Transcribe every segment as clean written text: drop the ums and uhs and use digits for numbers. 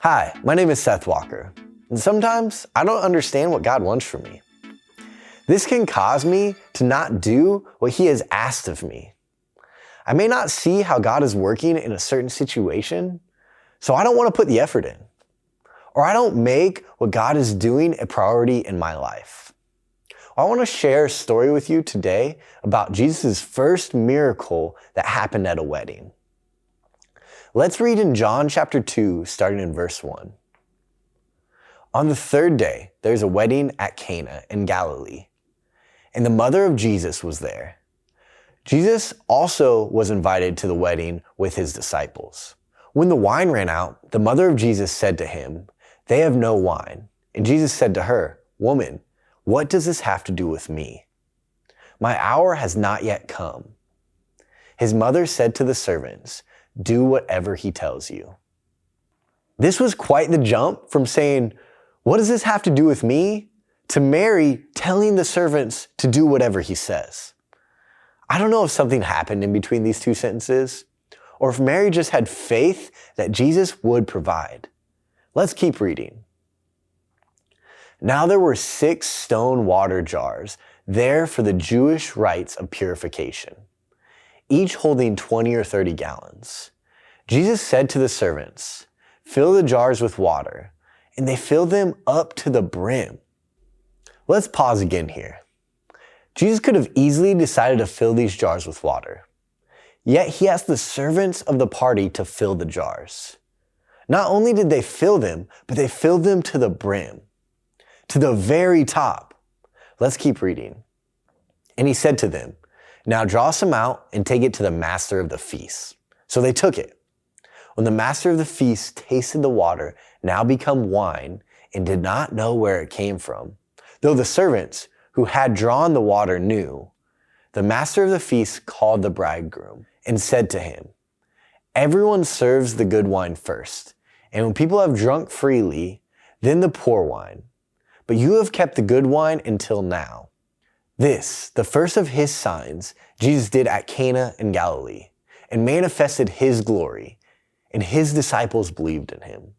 Hi, my name is Seth Walker, and sometimes I don't understand what God wants from me. This can cause me to not do what He has asked of me. I may not see how God is working in a certain situation, so I don't want to put the effort in. Or I don't make what God is doing a priority in my life. I want to share a story with you today about Jesus' first miracle that happened at a wedding. Let's read in John chapter 2, starting in verse 1. On the third day, there's a wedding at Cana in Galilee, and the mother of Jesus was there. Jesus also was invited to the wedding with his disciples. When the wine ran out, the mother of Jesus said to him, "They have no wine." And Jesus said to her, "Woman, what does this have to do with me? My hour has not yet come." His mother said to the servants, "Do whatever he tells you." This was quite the jump from saying, "What does this have to do with me?" to Mary telling the servants to do whatever he says. I don't know if something happened in between these two sentences, or if Mary just had faith that Jesus would provide. Let's keep reading. Now there were 6 stone water jars there for the Jewish rites of purification, each holding 20 or 30 gallons. Jesus said to the servants, "Fill the jars with water," and they filled them up to the brim. Let's pause again here. Jesus could have easily decided to fill these jars with water. Yet he asked the servants of the party to fill the jars. Not only did they fill them, but they filled them to the brim, to the very top. Let's keep reading. And he said to them, "Now draw some out and take it to the master of the feast." So they took it. When the master of the feast tasted the water, now become wine, and did not know where it came from, though the servants who had drawn the water knew, the master of the feast called the bridegroom and said to him, "Everyone serves the good wine first, and when people have drunk freely, then the poor wine. But you have kept the good wine until now." This, the first of his signs, Jesus did at Cana in Galilee, and manifested his glory, and his disciples believed in him.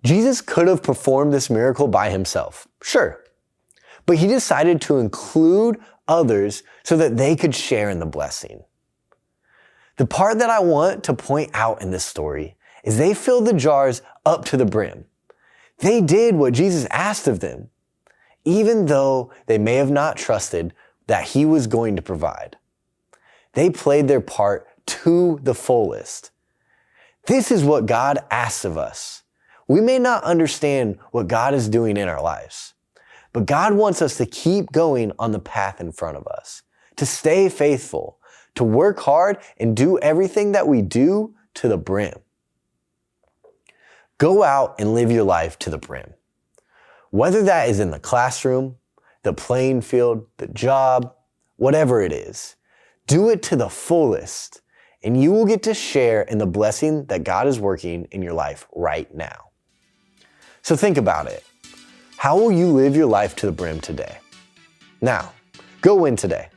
Jesus could have performed this miracle by himself, sure, but he decided to include others so that they could share in the blessing. The part that I want to point out in this story is they filled the jars up to the brim. They did what Jesus asked of them, even though they may have not trusted that he was going to provide. They played their part to the fullest. This is what God asks of us. We may not understand what God is doing in our lives, but God wants us to keep going on the path in front of us, to stay faithful, to work hard and do everything that we do to the brim. Go out and live your life to the brim. Whether that is in the classroom, the playing field, the job, whatever it is, do it to the fullest, and you will get to share in the blessing that God is working in your life right now. So think about it. How will you live your life to the brim today? Now, go win today.